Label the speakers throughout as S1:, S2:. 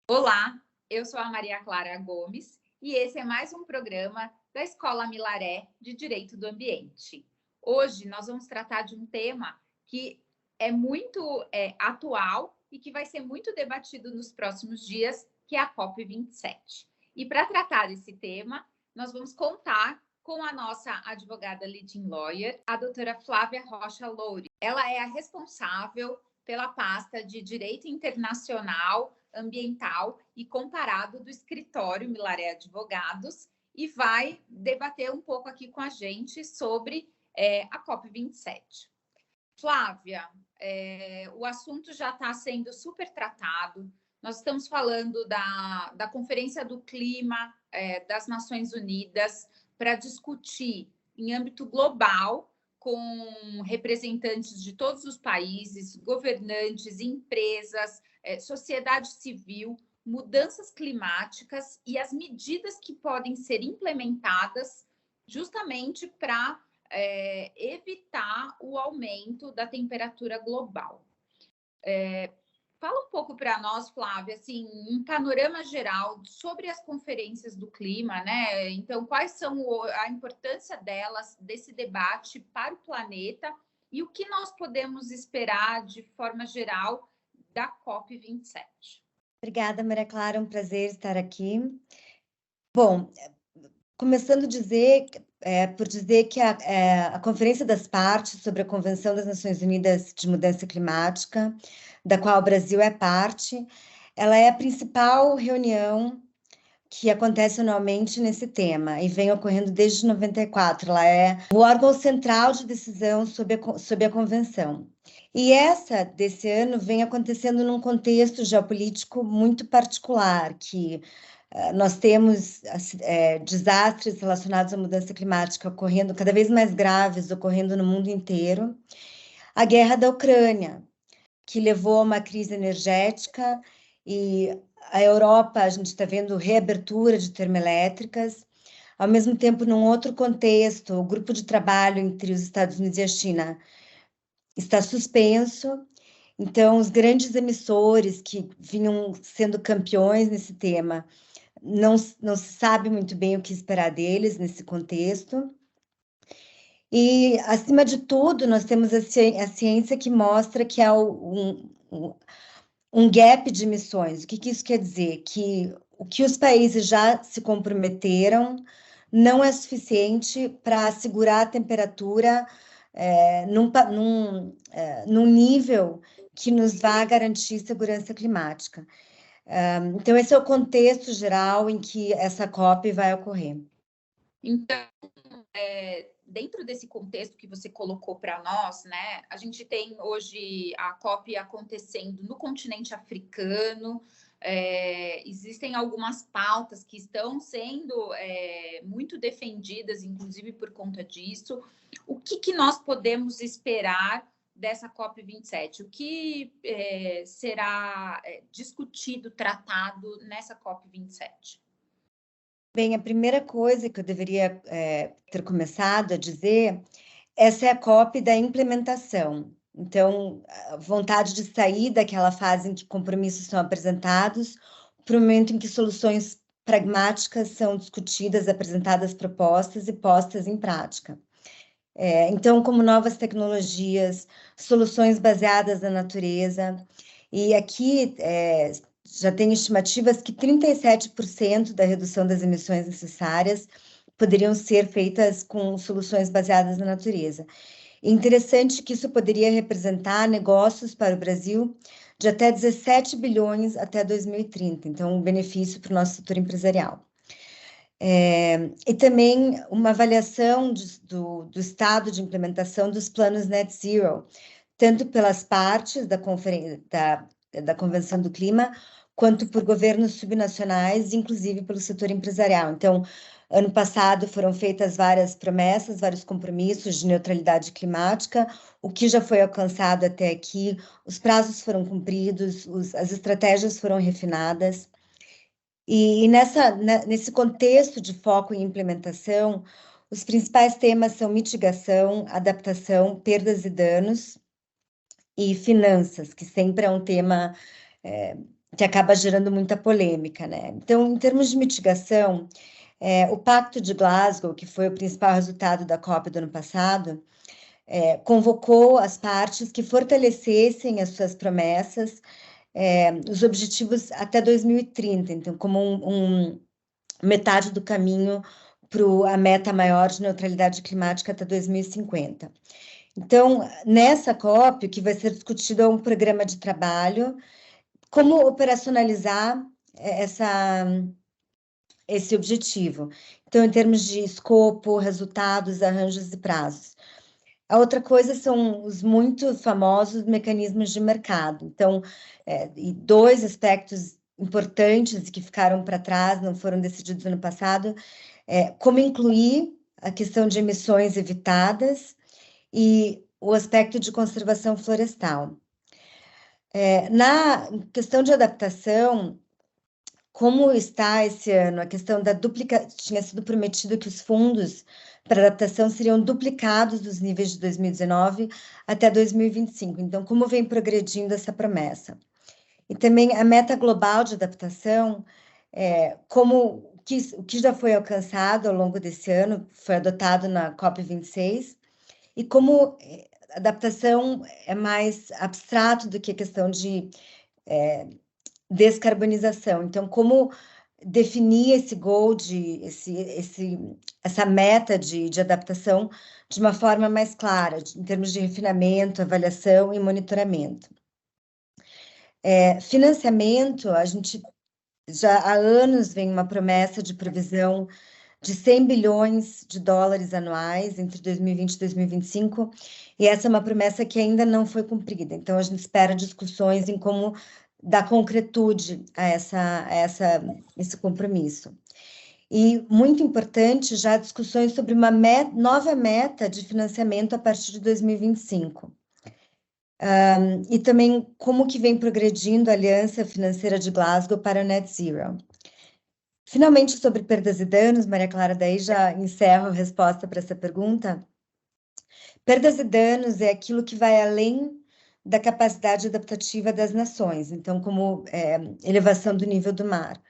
S1: Olá, eu sou a Maria Clara Gomes e esse é mais um programa da Escola Milaré de Direito do Ambiente. Hoje nós vamos tratar de um tema que é muito atual e que vai ser muito debatido nos próximos dias, que é a COP27. E para tratar desse tema, nós vamos contar com a nossa advogada leading lawyer, a doutora Flávia Rocha Loure. Ela é a responsável pela pasta de Direito Internacional, Ambiental e Comparado do Escritório Milaré Advogados e vai debater um pouco aqui com a gente sobre a COP27. Flávia, o assunto já está sendo super tratado. Nós estamos falando da Conferência do Clima das Nações Unidas para discutir em âmbito global com representantes de todos os países, governantes, empresas, sociedade civil, mudanças climáticas e as medidas que podem ser implementadas justamente para evitar o aumento da temperatura global. Fala um pouco para nós, Flávia, assim, um panorama geral sobre as conferências do clima, né? Então, quais são a importância delas, desse debate para o planeta e o que nós podemos esperar de forma geral da COP27?
S2: Obrigada, Maria Clara, é um prazer estar aqui. Bom, começando por dizer que a Conferência das Partes sobre a Convenção das Nações Unidas de Mudança Climática, da qual o Brasil é parte, ela é a principal reunião que acontece anualmente nesse tema e vem ocorrendo desde 94. Ela é o órgão central de decisão sobre a Convenção. E essa desse ano vem acontecendo num contexto geopolítico muito particular, que nós temos desastres relacionados à mudança climática ocorrendo, cada vez mais graves, ocorrendo no mundo inteiro. A guerra da Ucrânia, que levou a uma crise energética, e a Europa, a gente está vendo reabertura de termoelétricas. Ao mesmo tempo, num outro contexto, o grupo de trabalho entre os Estados Unidos e a China está suspenso. Então, os grandes emissores que vinham sendo campeões nesse tema, não se sabe muito bem o que esperar deles nesse contexto. E, acima de tudo, nós temos a ciência que mostra que há um gap de emissões. O que isso quer dizer? Que o que os países já se comprometeram não é suficiente para assegurar a temperatura num nível que nos vá garantir segurança climática. Então, esse é o contexto geral em que essa COP vai ocorrer.
S1: Então, dentro desse contexto que você colocou para nós, né, a gente tem hoje a COP acontecendo no continente africano, existem algumas pautas que estão sendo muito defendidas, inclusive por conta disso. O que nós podemos esperar dessa COP27? O que será discutido, tratado nessa COP27?
S2: Bem, a primeira coisa que eu deveria ter começado a dizer, essa é a COP da implementação. Então, a vontade de sair daquela fase em que compromissos são apresentados para o momento em que soluções pragmáticas são discutidas, apresentadas propostas e postas em prática. Então, como novas tecnologias, soluções baseadas na natureza, e aqui já tem estimativas que 37% da redução das emissões necessárias poderiam ser feitas com soluções baseadas na natureza. Interessante que isso poderia representar negócios para o Brasil de até 17 bilhões até 2030, então um benefício para o nosso setor empresarial. E também uma avaliação do estado de implementação dos planos Net Zero, tanto pelas partes da Convenção do Clima, quanto por governos subnacionais, inclusive pelo setor empresarial. Então, ano passado foram feitas várias promessas, vários compromissos de neutralidade climática, o que já foi alcançado até aqui, os prazos foram cumpridos, as estratégias foram refinadas. E nesse contexto de foco em implementação, os principais temas são mitigação, adaptação, perdas e danos, e finanças, que sempre é um tema que acaba gerando muita polêmica, né? Então, em termos de mitigação, o Pacto de Glasgow, que foi o principal resultado da COP do ano passado, convocou as partes que fortalecessem as suas promessas, os objetivos até 2030, então, como metade do caminho para a meta maior de neutralidade climática até 2050. Então, nessa COP, o que vai ser discutido é um programa de trabalho, como operacionalizar esse objetivo. Então, em termos de escopo, resultados, arranjos e prazos. A outra coisa são os muito famosos mecanismos de mercado. Então, e dois aspectos importantes que ficaram para trás, não foram decididos no passado, como incluir a questão de emissões evitadas e o aspecto de conservação florestal. Na questão de adaptação, como está esse ano a questão da tinha sido prometido que os fundos para adaptação seriam duplicados dos níveis de 2019 até 2025. Então, como vem progredindo essa promessa? E também a meta global de adaptação, como o que já foi alcançado ao longo desse ano, foi adotado na COP26, e como adaptação é mais abstrato do que a questão de descarbonização. Então, como definir esse goal, essa meta de adaptação de uma forma mais clara, em termos de refinamento, avaliação e monitoramento. Financiamento, a gente já há anos vem uma promessa de previsão de 100 bilhões de dólares anuais entre 2020 e 2025, e essa é uma promessa que ainda não foi cumprida. Então, a gente espera discussões em como dar concretude a esse compromisso. E, muito importante, já discussões sobre uma nova meta de financiamento a partir de 2025. E também como que vem progredindo a Aliança Financeira de Glasgow para o Net Zero. Finalmente, sobre perdas e danos, Maria Clara, daí já encerro a resposta para essa pergunta. Perdas e danos é aquilo que vai além da capacidade adaptativa das nações, então, como elevação do nível do mar.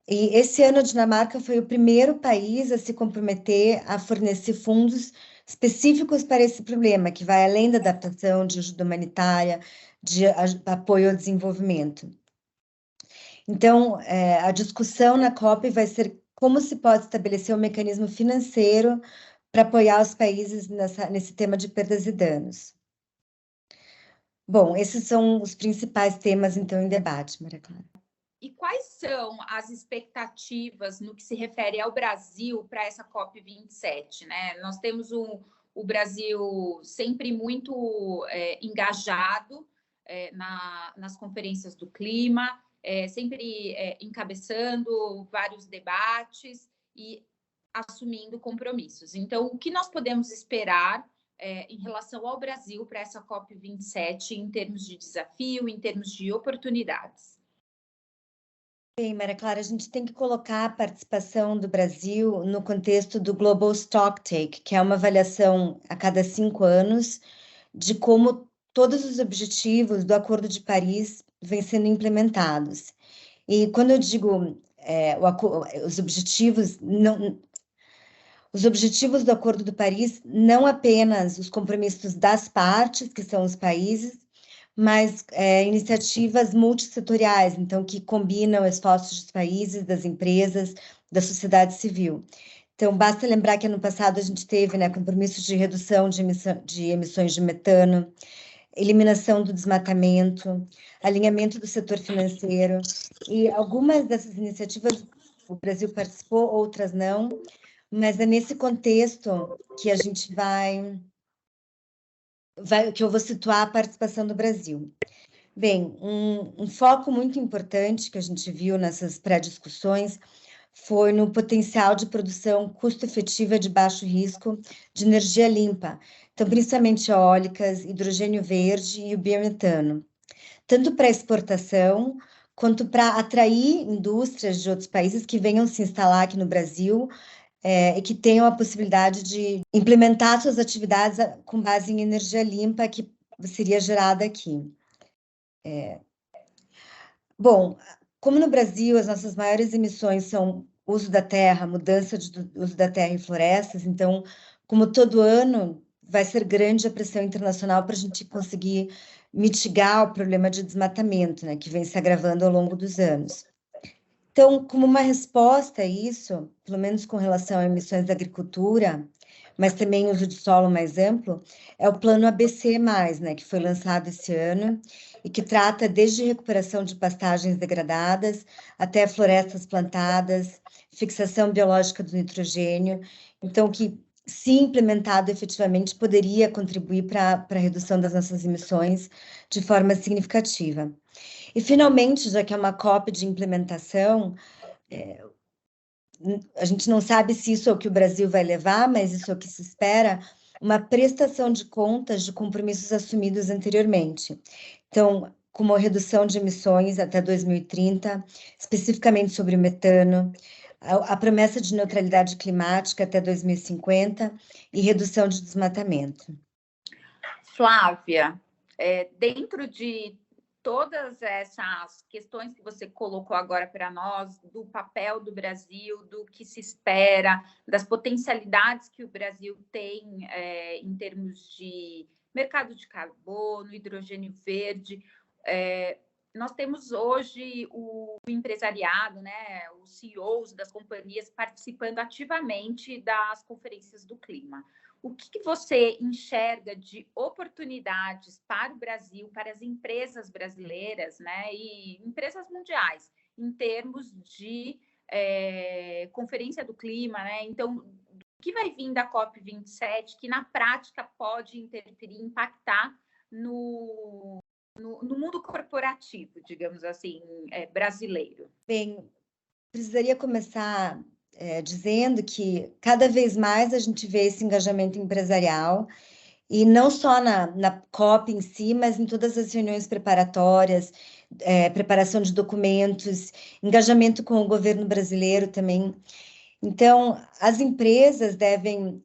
S2: E esse ano a Dinamarca foi o primeiro país a se comprometer a fornecer fundos específicos para esse problema, que vai além da adaptação, de ajuda humanitária, de apoio ao desenvolvimento. Então, a discussão na COP vai ser como se pode estabelecer um mecanismo financeiro para apoiar os países nesse tema de perdas e danos. Bom, esses são os principais temas, então, em debate, Maria Clara.
S1: E quais são as expectativas no que se refere ao Brasil para essa COP27, né? Nós temos o Brasil sempre muito engajado nas conferências do clima, sempre encabeçando vários debates e assumindo compromissos. Então, o que nós podemos esperar em relação ao Brasil para essa COP27 em termos de desafio, em termos de oportunidades?
S2: Bem, Maria Clara, a gente tem que colocar a participação do Brasil no contexto do Global Stocktake, que é uma avaliação a cada 5 anos de como todos os objetivos do Acordo de Paris vêm sendo implementados. E quando eu digo os objetivos, os objetivos do Acordo de Paris, não apenas os compromissos das partes, que são os países, mas iniciativas multissetoriais, então, que combinam esforços dos países, das empresas, da sociedade civil. Então, basta lembrar que ano passado a gente teve, né, compromissos de redução de emissões de metano, eliminação do desmatamento, alinhamento do setor financeiro, e algumas dessas iniciativas o Brasil participou, outras não, mas é nesse contexto que a gente que eu vou situar a participação do Brasil. Bem, um foco muito importante que a gente viu nessas pré-discussões foi no potencial de produção custo-efetiva de baixo risco de energia limpa, então, principalmente eólicas, hidrogênio verde e o biometano, tanto para exportação quanto para atrair indústrias de outros países que venham se instalar aqui no Brasil e que tenham a possibilidade de implementar suas atividades com base em energia limpa que seria gerada aqui. Bom, como no Brasil as nossas maiores emissões são uso da terra, mudança de uso da terra e florestas, então, como todo ano, vai ser grande a pressão internacional para a gente conseguir mitigar o problema de desmatamento, né, que vem se agravando ao longo dos anos. Então, como uma resposta a isso, pelo menos com relação a emissões da agricultura, mas também uso de solo mais amplo, é o plano ABC+, né, que foi lançado esse ano e que trata desde recuperação de pastagens degradadas até florestas plantadas, fixação biológica do nitrogênio, então que, se implementado efetivamente, poderia contribuir para a redução das nossas emissões de forma significativa. E, finalmente, já que é uma COP de implementação, a gente não sabe se isso é o que o Brasil vai levar, mas isso é o que se espera, uma prestação de contas de compromissos assumidos anteriormente. Então, como a redução de emissões até 2030, especificamente sobre o metano, a promessa de neutralidade climática até 2050 e redução de desmatamento.
S1: Flávia, dentro de todas essas questões que você colocou agora para nós, do papel do Brasil, do que se espera, das potencialidades que o Brasil tem em termos de mercado de carbono, hidrogênio verde, nós temos hoje o empresariado, né, os CEOs das companhias participando ativamente das conferências do clima. O que você enxerga de oportunidades para o Brasil, para as empresas brasileiras, né, e empresas mundiais, em termos de conferência do clima, né? Então, o que vai vir da COP27 que na prática pode interferir, impactar no mundo corporativo, digamos assim, brasileiro?
S2: Bem, precisaria começar dizendo que cada vez mais a gente vê esse engajamento empresarial, e não só na COP em si, mas em todas as reuniões preparatórias, preparação de documentos, engajamento com o governo brasileiro também. Então, as empresas devem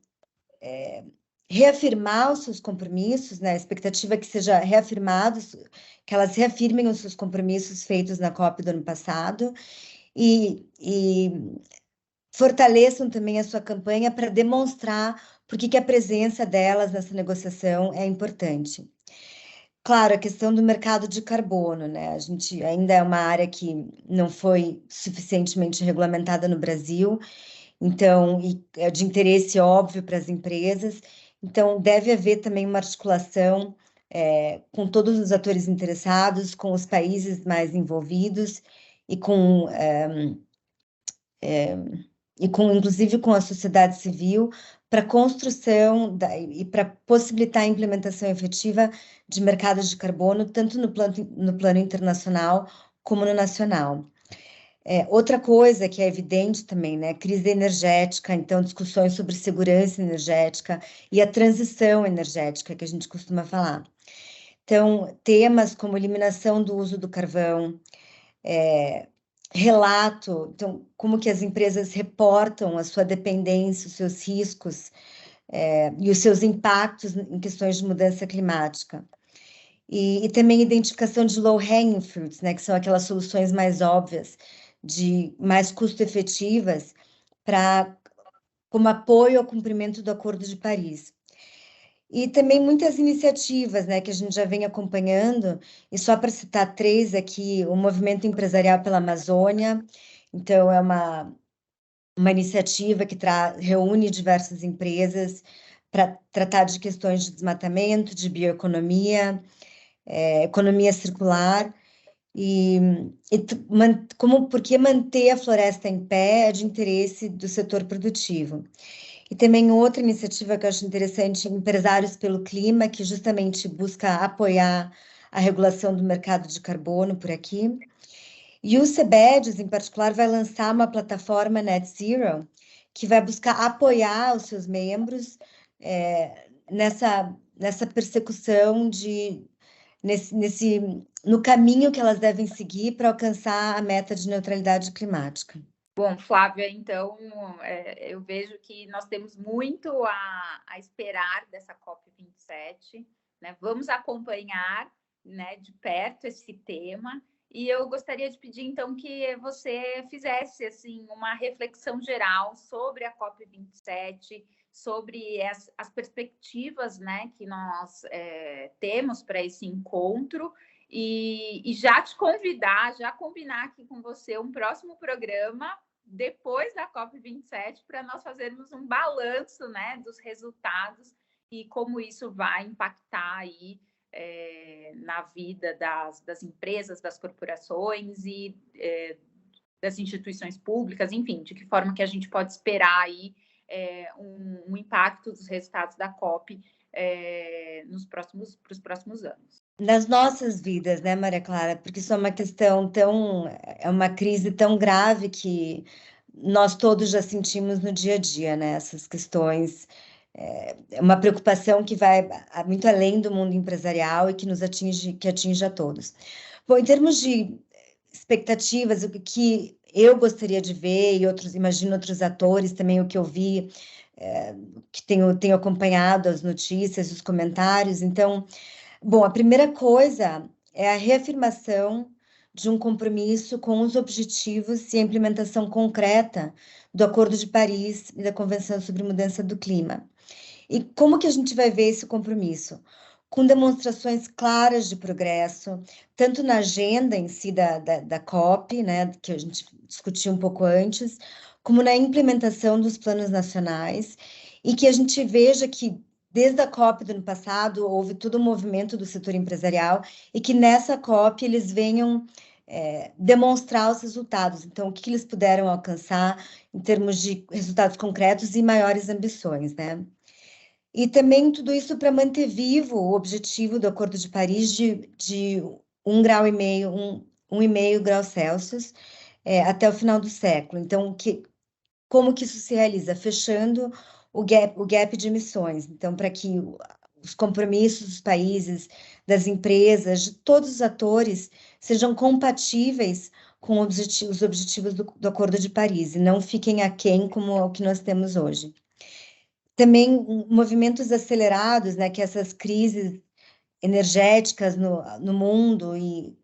S2: reafirmar os seus compromissos, né? A expectativa é que seja reafirmados, que elas reafirmem os seus compromissos feitos na COP do ano passado e fortaleçam também a sua campanha para demonstrar por que a presença delas nessa negociação é importante. Claro, a questão do mercado de carbono, né? A gente ainda é uma área que não foi suficientemente regulamentada no Brasil, então, é de interesse óbvio para as empresas, então deve haver também uma articulação com todos os atores interessados, com os países mais envolvidos e inclusive com a sociedade civil, para construção e para possibilitar a implementação efetiva de mercados de carbono, tanto no plano internacional como no nacional. Outra coisa que é evidente também, né? Crise energética, então discussões sobre segurança energética e a transição energética, que a gente costuma falar. Então, temas como eliminação do uso do carvão, relato, então, como que as empresas reportam a sua dependência, os seus riscos, e os seus impactos em questões de mudança climática. E também identificação de low-hanging fruits, né, que são aquelas soluções mais óbvias, de mais custo-efetivas, como apoio ao cumprimento do Acordo de Paris. E também muitas iniciativas, né, que a gente já vem acompanhando, e só para citar três aqui, o Movimento Empresarial pela Amazônia, então é uma iniciativa que reúne diversas empresas para tratar de questões de desmatamento, de bioeconomia, economia circular, porque manter a floresta em pé é de interesse do setor produtivo. E também outra iniciativa que eu acho interessante, Empresários pelo Clima, que justamente busca apoiar a regulação do mercado de carbono por aqui. E o CBEDS, em particular, vai lançar uma plataforma Net Zero, que vai buscar apoiar os seus membros nessa persecução no caminho que elas devem seguir para alcançar a meta de neutralidade climática.
S1: Bom, Flávia, então, eu vejo que nós temos muito a esperar dessa COP27, né? Vamos acompanhar né, de perto esse tema. E eu gostaria de pedir, então, que você fizesse assim, uma reflexão geral sobre a COP27, sobre as perspectivas, né, que nós temos para esse encontro, e já te convidar, já combinar aqui com você um próximo programa depois da COP27 para nós fazermos um balanço, né, dos resultados e como isso vai impactar aí na vida das empresas, das corporações e das instituições públicas, enfim, de que forma que a gente pode esperar aí um impacto dos resultados da COP para os próximos anos.
S2: Nas nossas vidas, né, Maria Clara? Porque isso é uma questão é uma crise tão grave que nós todos já sentimos no dia a dia, né? Essas questões, é uma preocupação que vai muito além do mundo empresarial e que que atinge a todos. Bom, em termos de expectativas, o que eu gostaria de ver, e imagino outros atores também, o que eu vi, que tenho acompanhado as notícias, os comentários. Então, bom, a primeira coisa é a reafirmação de um compromisso com os objetivos e a implementação concreta do Acordo de Paris e da Convenção sobre Mudança do Clima. E como que a gente vai ver esse compromisso? Com demonstrações claras de progresso, tanto na agenda em si da COP, né, que a gente discutiu um pouco antes, como na implementação dos planos nacionais, e que a gente veja que desde a COP do ano passado houve todo um movimento do setor empresarial e que nessa COP eles venham demonstrar os resultados. Então, o que eles puderam alcançar em termos de resultados concretos e maiores ambições, né? E também tudo isso para manter vivo o objetivo do Acordo de Paris de 1,5 grau Celsius até o final do século. Então, como que isso se realiza? Fechando o gap de emissões. Então, para que os compromissos dos países, das empresas, de todos os atores, sejam compatíveis com os objetivos do Acordo de Paris e não fiquem aquém como o que nós temos hoje. Também movimentos acelerados, né, que essas crises energéticas no mundo e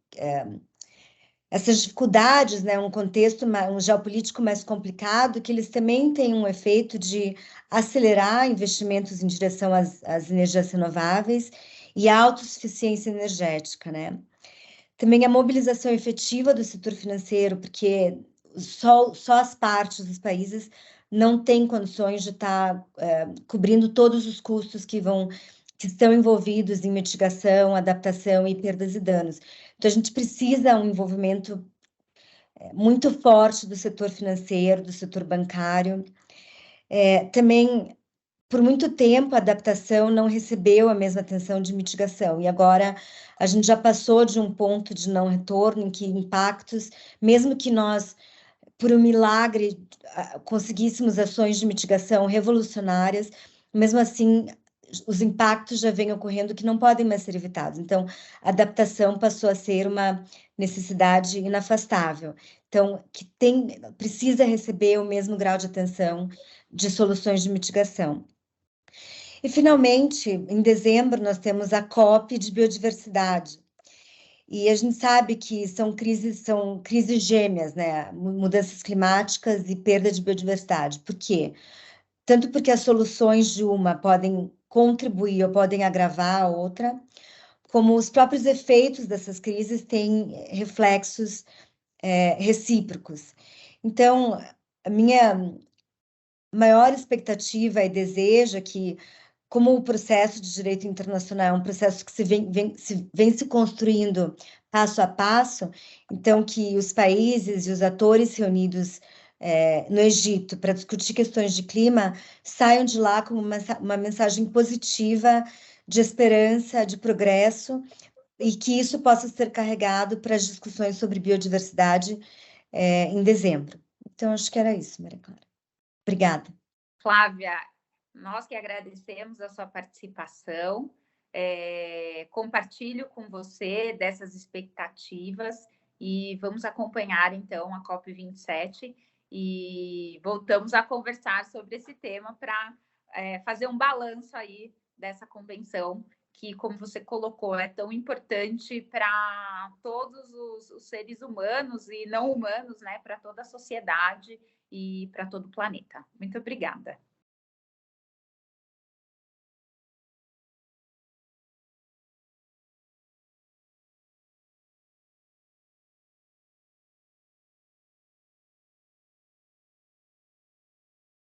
S2: essas dificuldades, né, um contexto, um geopolítico mais complicado, que eles também têm um efeito de acelerar investimentos em direção às energias renováveis e à autossuficiência energética, né? Também a mobilização efetiva do setor financeiro, porque só as partes dos países não têm condições de estar cobrindo todos os custos que estão envolvidos em mitigação, adaptação e perdas e danos. Então, a gente precisa um envolvimento muito forte do setor financeiro, do setor bancário. Também, por muito tempo, a adaptação não recebeu a mesma atenção de mitigação, e agora a gente já passou de um ponto de não retorno em que impactos, mesmo que nós, por um milagre, conseguíssemos ações de mitigação revolucionárias, mesmo assim, os impactos já vêm ocorrendo que não podem mais ser evitados. Então, a adaptação passou a ser uma necessidade inafastável. Então, precisa receber o mesmo grau de atenção de soluções de mitigação. E, finalmente, em dezembro, nós temos a COP de biodiversidade. E a gente sabe que são crises gêmeas, né? Mudanças climáticas e perda de biodiversidade. Por quê? Tanto porque as soluções de uma podem contribuir ou podem agravar a outra, como os próprios efeitos dessas crises têm reflexos recíprocos. Então, a minha maior expectativa e desejo é que, como o processo de direito internacional é um processo que vem se construindo passo a passo, então que os países e os atores reunidos no Egito para discutir questões de clima saiam de lá com uma mensagem positiva de esperança, de progresso, e que isso possa ser carregado para as discussões sobre biodiversidade em dezembro. Então, acho que era isso, Maria Clara. Obrigada.
S1: Flávia, nós que agradecemos a sua participação, compartilho com você dessas expectativas e vamos acompanhar, então, a COP27 e voltamos a conversar sobre esse tema para fazer um balanço aí dessa convenção que, como você colocou, é tão importante para todos os seres humanos e não humanos, né? Para toda a sociedade e para todo o planeta. Muito obrigada.